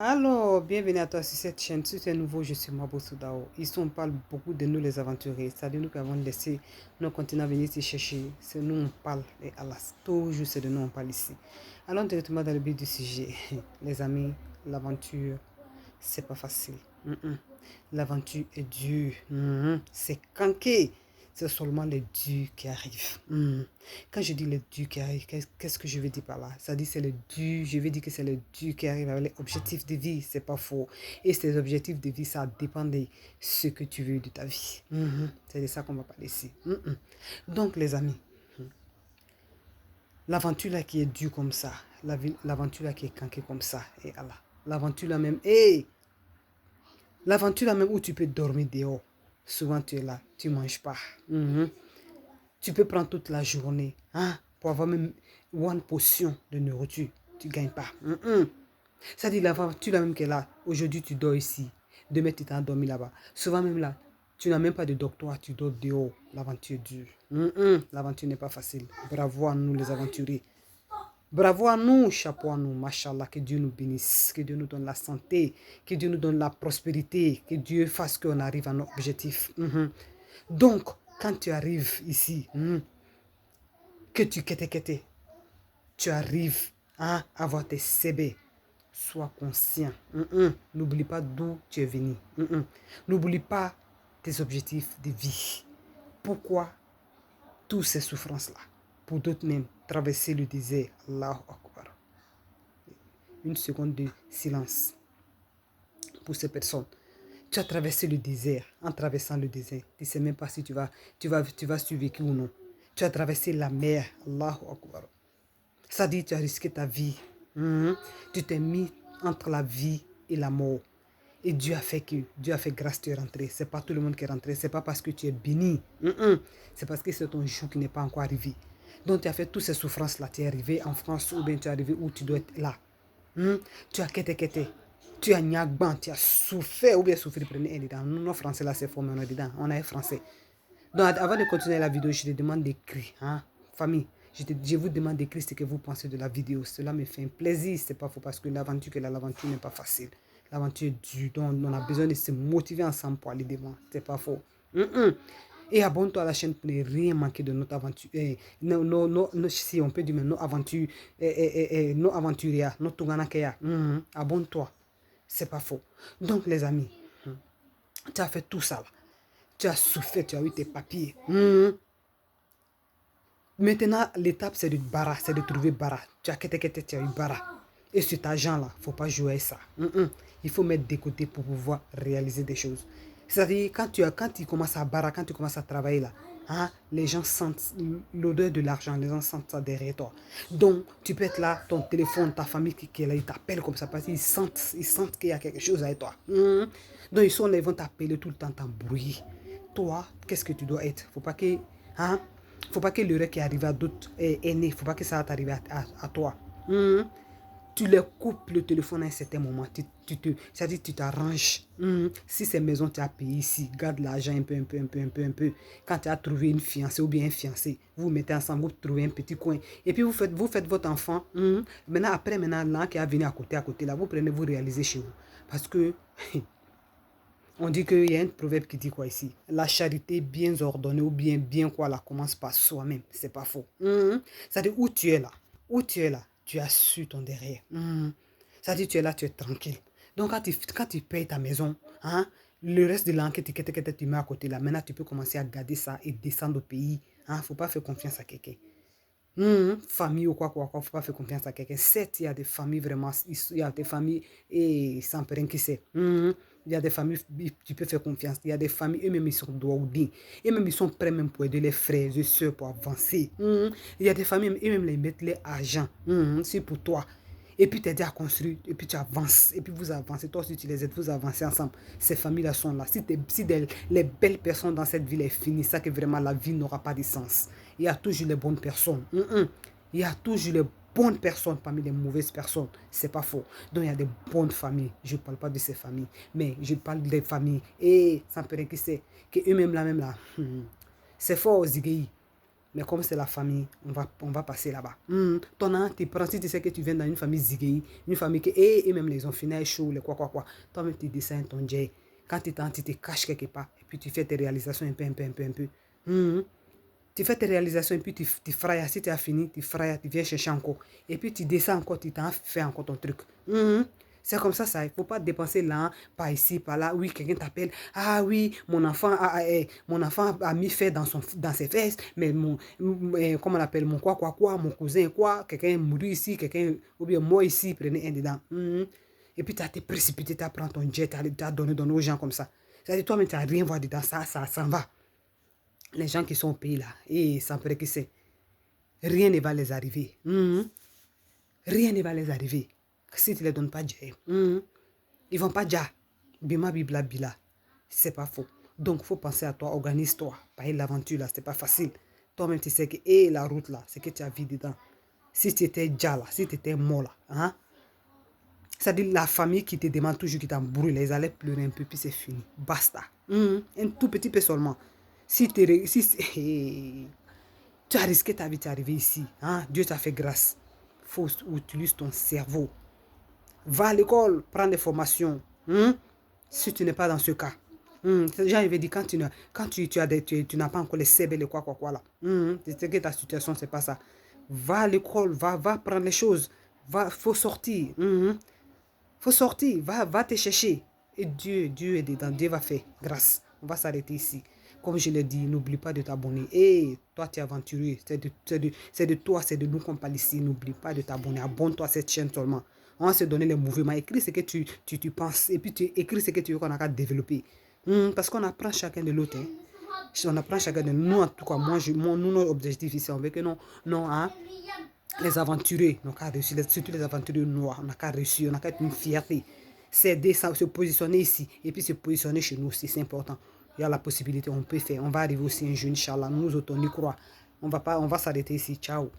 Alors, bienvenue à toi sur cette chaîne. Si tu es nouveau, je suis Mabo Soudao. Ici, on parle beaucoup de nous, les aventuriers. C'est-à-dire nous qui avons laissé nos continents venir se chercher. C'est nous, on parle. Et alas, toujours, c'est de nous, on parle ici. Allons directement dans le but du sujet. Les amis, l'aventure, c'est pas facile. L'aventure est dure. C'est canqué. C'est seulement les durs qui arrivent. Quand je dis les durs qui arrivent, qu'est-ce que je veux dire par là? Ça dit c'est les durs, je veux dire que c'est les durs qui arrivent avec les objectifs de vie, c'est pas faux. Et ces objectifs de vie, ça dépend de ce que tu veux de ta vie. C'est de ça qu'on va parler ici. Donc les amis, l'aventure là qui est dure comme ça, l'aventure là qui est canquée comme ça, et Allah. L'aventure là même, l'aventure là même où tu peux dormir dehors. Souvent tu es là, tu manges pas. Tu peux prendre toute la journée pour avoir même une portion de nourriture. Tu ne gagnes pas. Ça dit l'aventure là même qu'elle est là. Aujourd'hui, tu dors ici. Demain, tu t'as dormi là-bas. Souvent même là, tu n'as même pas de docteur. Tu dors dehors. L'aventure dure. L'aventure n'est pas facile. Bravo à nous les aventuriers. Bravo à nous, chapeau à nous, machallah, que Dieu nous bénisse, que Dieu nous donne la santé, que Dieu nous donne la prospérité, que Dieu fasse qu'on arrive à nos objectifs. Donc, quand tu arrives ici, que tu arrives à avoir tes CB, sois conscient. N'oublie pas d'où tu es venu. N'oublie pas tes objectifs de vie. Pourquoi toutes ces souffrances-là? Pour d'autres même, traverser le désert. Allahu Akbar. Une seconde de silence pour ces personnes. Tu as traversé le désert. En traversant le désert, tu ne sais même pas si tu vas survivre ou non. Tu as traversé la mer. Allahu Akbar. Ça dit, tu as risqué ta vie. Tu t'es mis entre la vie et la mort. Et Dieu a fait grâce de rentrer. C'est pas tout le monde qui est rentré. C'est pas parce que tu es béni. C'est parce que c'est ton jour qui n'est pas encore arrivé. Donc tu as fait toutes ces souffrances-là. Tu es arrivé en France ou bien tu es arrivé où tu dois être là. Tu as quitté. Tu as niagban. Tu as souffert ou bien souffert. Prenez un dedans. Nous, nos français là, c'est formé. On est dedans. On est français. Donc avant de continuer la vidéo, je te demande d'écrire. Famille. Je vous demande d'écrire ce que vous pensez de la vidéo. Cela me fait un plaisir. C'est pas faux parce que l'aventure n'est pas facile. L'aventure est dure. Donc on a besoin de se motiver ensemble pour aller devant. C'est pas faux. Et abonne-toi à la chaîne pour ne rien manquer de notre aventure. Si on peut dire nos aventures, nos aventuriers, nos Tonganakeya. Abonne-toi. C'est pas faux. Donc les amis, tu as fait tout ça là. Tu as souffert, tu as eu tes papiers. Maintenant, l'étape, c'est de bara, c'est de trouver bara. Tu as tu as eu bara. Et cet argent-là, il ne faut pas jouer à ça. Il faut mettre de côté pour pouvoir réaliser des choses. C'est-à-dire, quand tu commences à bara, quand tu commences à travailler là, les gens sentent l'odeur de l'argent, les gens sentent ça derrière toi. Donc, tu peux être là, ton téléphone, ta famille qui est là, ils t'appellent comme ça parce qu'ils sentent qu'il y a quelque chose avec toi. Donc, ils vont t'appeler tout le temps, t'embrouiller. Toi, qu'est-ce que tu dois être? Faut pas que, faut pas que l'heure qui arrive à d'autres est née. Faut pas que ça t'arrive à toi. Tu les coupes le téléphone à un certain moment. C'est-à-dire tu t'arranges. Si c'est maison, tu as payé ici. Garde l'argent un peu. Quand tu as trouvé une fiancée ou bien un fiancé, vous vous mettez ensemble, vous trouvez un petit coin. Et puis vous faites votre enfant. Maintenant, là, qui a venu à côté, là, vous prenez, vous réalisez chez vous. Parce que on dit qu'il y a un proverbe qui dit quoi ici? La charité bien ordonnée ou bien quoi, là, commence par soi-même. C'est pas faux. C'est-à-dire où tu es là. Où tu es là, tu as su ton derrière. C'est-à-dire tu es là, tu es tranquille. Donc quand tu payes ta maison, le reste de l'enquête que tu mets à côté là, maintenant tu peux commencer à garder ça et descendre au pays. Il ne faut pas faire confiance à quelqu'un. Famille ou quoi, faut pas faire confiance à quelqu'un. Certes, il y a des familles vraiment, il y a des familles et sans rien qui sait. Il y a des familles, tu peux faire confiance. Il y a des familles, eux-mêmes, ils sont douaoudis. Eux-mêmes, ils sont prêts même pour aider les frères et soeurs pour avancer. Il y a des familles, eux-mêmes, ils mettent les argent. C'est pour toi. Et puis, tu aides à construire, et puis tu avances, et puis vous avancez. Toi aussi, tu les aides, vous avancez ensemble. Ces familles-là sont là. Si les belles personnes dans cette ville est fini, ça que vraiment la vie n'aura pas de sens. Il y a toujours les bonnes personnes. Il y a toujours les bonnes personnes parmi les mauvaises personnes. C'est pas faux. Donc, il y a des bonnes familles. Je ne parle pas de ces familles, mais je parle des familles. Et ça peut être que c'est, que eux-mêmes là, c'est fort aux Zigei. Mais comme c'est la famille, on va passer là-bas. Ton an, tu prends, si tu sais que tu viens dans une famille ziguée, une famille qui, et même les enfants chauds, les quoi. Toi-même, tu descends ton jet. Quand tu t'en, tu te caches quelque part. Et puis, tu fais tes réalisations un peu. Tu fais tes réalisations et puis tu frayes. Si tu as fini, tu frayes, tu viens chercher encore. Et puis, tu descends encore, tu t'en fais encore ton truc. C'est comme ça. Il ne faut pas dépenser là, pas ici, pas là. Oui, quelqu'un t'appelle. Ah oui, mon enfant a mis fait dans ses fesses. Mais comment on appelle, mon quoi, mon cousin, quoi. Quelqu'un est mouru ici, ou bien moi ici, prenez un dedans. Et puis, tu as été précipité, tu as pris ton jet, tu as donné aux gens comme ça. C'est-à-dire, toi-même, tu n'as rien voir dedans. Ça s'en va. Les gens qui sont au pays là, et ça paraît que c'est. Rien ne va les arriver. Rien ne va les arriver. Si tu ne les donnes pas Dieu. Ils vont pas dire. Bima bibla bila. C'est pas faux. Donc, il faut penser à toi. Organise-toi. Pareil, l'aventure là, c'est pas facile. Toi-même, tu sais que la route là, c'est que tu as vie dedans. Si tu étais déjà là, si tu étais mort là, hein? C'est-à-dire la famille qui te demande toujours, qui t'embrouille, ils allaient pleurer un peu, puis c'est fini. Basta. Un tout petit peu seulement. Si tu as risqué ta vie, tu es arrivé ici. Hein? Dieu t'a fait grâce. Il faut utiliser ton cerveau. Va à l'école, prends des formations. Si tu n'es pas dans ce cas. Déjà, il veut dire, quand tu n'as pas encore les CB, les quoi là. C'est que ta situation, c'est pas ça. Va à l'école, va prendre les choses. Faut sortir. Faut sortir, va te chercher. Et Dieu est dedans, Dieu va faire grâce. On va s'arrêter ici. Comme je l'ai dit, n'oublie pas de t'abonner. Et toi, tu es aventureux. C'est de toi, c'est de nous qu'on parle ici. N'oublie pas de t'abonner. Abonne-toi à cette chaîne seulement. On va se donner les mouvements. Écris ce que tu penses. Et puis, tu écris ce que tu veux qu'on a qu'à développer. Parce qu'on apprend chacun de l'autre. On apprend chacun de nous. En tout cas, nous, notre objectif ici, on veut que les aventuriers, on a réussi, surtout les aventuriers noirs, on a qu'à réussir, on a qu'à être une fierté. C'est se positionner ici et puis se positionner chez nous aussi, c'est important. Il y a la possibilité, on peut faire, on va arriver aussi un jour, Inch'Allah, nous autres, on y croit. On va s'arrêter ici, ciao.